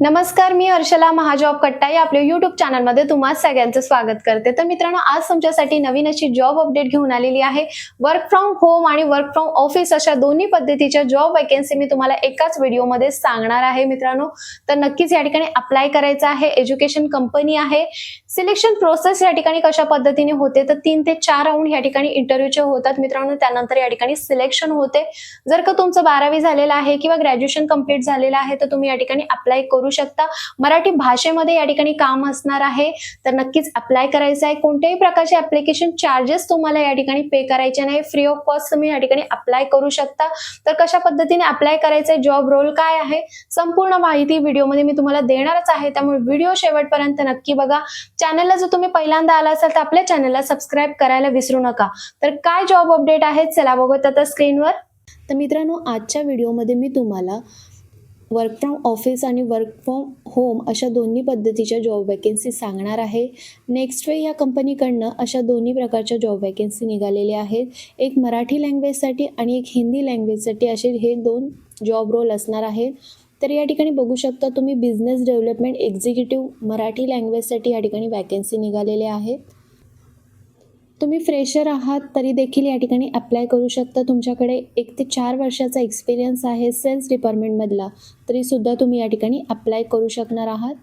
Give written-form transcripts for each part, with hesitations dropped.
नमस्कार, मी हर्षला महाजॉब कट्टा या आपल्या YouTube चॅनलमध्ये तुम्हा सगळ्यांचं स्वागत करते। तर मित्रांनो, आज तुमच्यासाठी नवीन अशी जॉब अपडेट घेऊन आलेली आहे। वर्क फ्रॉम होम आणि वर्क फ्रॉम ऑफिस अशा दोन्ही पद्धतीच्या जॉब वॅकन्सी मी तुम्हाला एकाच व्हिडिओमध्ये सांगणार आहे मित्रांनो। तर नक्कीच या ठिकाणी अप्लाय करायचं आहे। एज्युकेशन कंपनी आहे। सिलेक्शन प्रोसेस या ठिकाणी कशा पद्धतीने होते तर 3 ते 4 राउंड या ठिकाणी इंटरव्ह्यूचे होतात मित्रांनो। त्यानंतर या ठिकाणी सिलेक्शन होते। जर का तुमचं 12वी झालेलं आहे किंवा ग्रॅज्युएशन कंप्लीट झालेलं आहे तर तुम्ही या ठिकाणी अप्लाय करू शकता। मराठी भाषेमध्ये या ठिकाणी काम असणार आहे। तर नक्कीच अप्लाय करायचं आहे। कोणत्याही प्रकारचे ऍप्लिकेशन चार्जेस तुम्हाला या ठिकाणी पे करायचे नाही। फ्री ऑफ कॉस्ट तुम्ही या ठिकाणी अप्लाय करू शकता। तर कशा पद्धतीने अप्लाय करायचं आहे, जॉब रोल काय आहे, संपूर्ण माहिती व्हिडिओमध्ये मी तुम्हाला देणारच आहे। त्यामुळे व्हिडिओ शेवटपर्यंत नक्की बघा। चॅनलला जर तुम्ही पहिल्यांदा आला असाल तर आपल्या चॅनलला सबस्क्राइब करायला विसरू नका। तर काय जॉब अपडेट आहे चला बघूया आता स्क्रीनवर। तर मित्रांनो, आजच्या व्हिडिओमध्ये मी तुम्हाला वर्क फ्रॉम ऑफिस आणि वर्क फ्रॉम होम अशा दोन्ही पद्धतीच्या जॉब वॅकन्सी सांगणार आहे। नेक्स्ट वे या कंपनीकडनं अशा दोन्ही प्रकारच्या जॉब वॅकन्सी निघालेल्या आहेत। एक मराठी लँग्वेजसाठी आणि एक हिंदी लँग्वेजसाठी असे हे 2 जॉब रोल असणार आहेत। तर या ठिकाणी बघू शकता तुम्ही बिझनेस डेव्हलपमेंट एक्झिक्युटिव्ह मराठी लँग्वेजसाठी या ठिकाणी वॅकन्सी निघालेल्या आहेत। तुम्ही फ्रेशर आहात तरी देखील या ठिकाणी अप्लाय करू शकता। तुमच्याकडे 1 ते 4 वर्षाचा एक्सपिरियन्स आहे सेल्स डिपार्टमेंटमधला तरी सुद्धा तुम्ही या ठिकाणी अप्लाय करू शकणार आहात।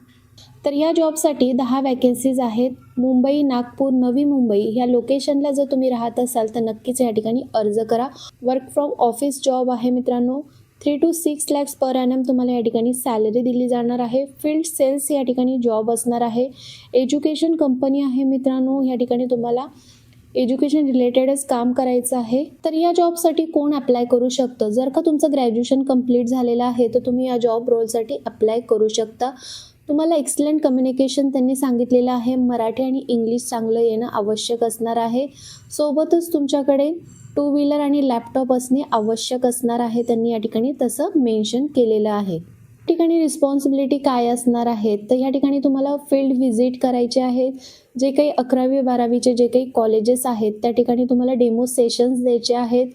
तर या जॉबसाठी 10 वॅकन्सीज आहेत। मुंबई, नागपूर, नवी मुंबई या लोकेशनला जर तुम्ही राहत असाल तर नक्कीच या ठिकाणी अर्ज करा। वर्क फ्रॉम ऑफिस जॉब आहे मित्रांनो। 3 to 6 lakhs पर एनम तुम्हाला या ठिकाणी सॅलरी दिली जाणार आहे। फील्ड सेल्स या ठिकाणी जॉब असणार आहे। एज्युकेशन कंपनी आहे मित्रांनो। या ठिकाणी तुम्हाला एज्युकेशन रिलेटेडच काम करायचं आहे। तर या जॉबसाठी कोण अप्लाय करू शकतं? जर का तुमचं ग्रॅज्युएशन कंप्लीट झालेलं आहे तर तुम्ही या जॉब रोलसाठी अप्लाय करू शकता। तुम्हाला एक्सलंट कम्युनिकेशन त्यांनी सांगितलेलं आहे। मराठी आणि इंग्लिश चांगलं येणं आवश्यक असणार आहे। सोबतच तुमच्याकडे 2 व्हीलर आणि लॅपटॉप असणे आवश्यक असणार आहे। त्यांनी या ठिकाणी तसं मेन्शन केलेलं आहे। ठिकाणी रिस्पॉन्सिबिलिटी काय असणार आहेत तर या ठिकाणी तुम्हाला फील्ड व्हिजिट करायचे आहेत। जे काही 11वी 12वीचे जे काही कॉलेजेस आहेत त्या ठिकाणी तुम्हाला डेमो सेशन्स द्यायचे आहेत।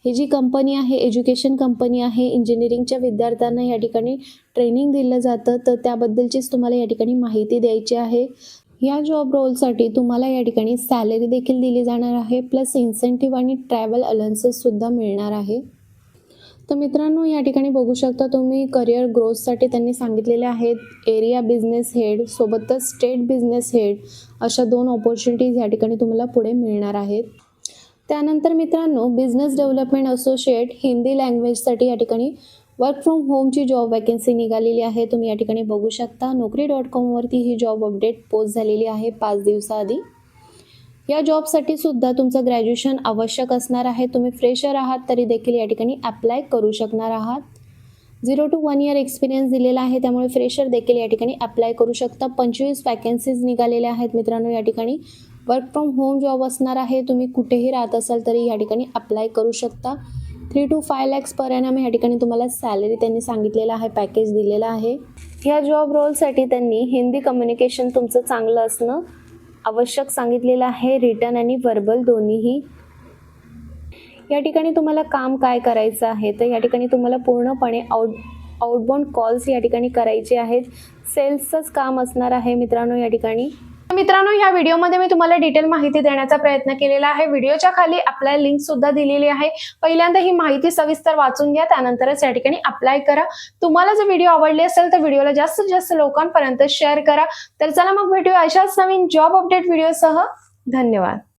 ही जी कंपनी आहे एज्युकेशन कंपनी आहे। इंजिनिअरिंगच्या विद्यार्थ्यांना या ठिकाणी ट्रेनिंग दिलं जातं तर त्याबद्दलचीच तुम्हाला या ठिकाणी माहिती द्यायची आहे। या जॉब रोलसाठी तुम्हाला या ठिकाणी सॅलरी देखील दिली जाणार आहे प्लस इन्सेंटिव्ह आणि ट्रॅव्हल अलाउन्सेस सुद्धा मिळणार आहे। तर मित्रांनो, या ठिकाणी बघू शकता तुम्ही करिअर ग्रोथसाठी त्यांनी सांगितलेले आहेत एरिया बिझनेस हेड सोबतच स्टेट बिझनेस हेड अशा 2 ऑपॉर्च्युनिटीज या ठिकाणी तुम्हाला पुढे मिळणार आहेत। त्यानंतर मित्रांनो, बिझनेस डेव्हलपमेंट असोसिएट हिंदी लँग्वेजसाठी या ठिकाणी वर्क फ्रॉम होमची जॉब वॅकन्सी निघालेली आहे। तुम्ही या ठिकाणी बघू शकता Naukri.com वरती ही जॉब अपडेट पोस्ट झालेली आहे 5 दिवसाआधी। या जॉबसाठी सुद्धा तुमचं ग्रॅज्युएशन आवश्यक असणार आहे। तुम्ही फ्रेशर आहात तरी देखील या ठिकाणी अप्लाय करू शकणार आहात। 0 to 1 year एक्सपिरियन्स दिलेला आहे त्यामुळे फ्रेशर देखील या ठिकाणी अप्लाय करू शकता। 25 वॅकन्सीज निघालेल्या आहेत मित्रांनो। या ठिकाणी वर्क फ्रॉम होम जॉब असणार आहे। तुम्ही कुठेही राहत असाल तरी या ठिकाणी अप्लाय करू शकता। 3 to 5 lakhs पर एनम या ठिकाणी तुम्हाला सॅलरी त्यांनी सांगितलेलं आहे, पॅकेज दिलेलं आहे। या जॉब रोलसाठी त्यांनी हिंदी कम्युनिकेशन तुमचं चांगलं असणं आवश्यक सांगितलेलं आहे, रिटन आणि व्हर्बल दोन्हीही। या ठिकाणी तुम्हाला काम काय करायचं आहे तर या ठिकाणी तुम्हाला पूर्णपणे आउटबाउंड कॉल्स या ठिकाणी करायचे आहेत। सेल्सचंच काम असणार आहे मित्रांनो या ठिकाणी। मित्रांनो, या व्हिडिओमध्ये मी तुम्हाला डिटेल माहिती देण्याचा प्रयत्न केलेला आहे। व्हिडिओच्या खाली अप्लाय लिंक सुद्धा दिलेली आहे। पहिल्यांदा ही माहिती सविस्तर वाचून घ्या, त्यानंतरच या ठिकाणी अप्लाय करा। तुम्हाला जर व्हिडिओ आवडले असेल तर व्हिडिओला जास्तीत जास्त लोकांपर्यंत शेअर करा। तर चला मग भेटूया अशाच नवीन जॉब अपडेट व्हिडिओसह। धन्यवाद।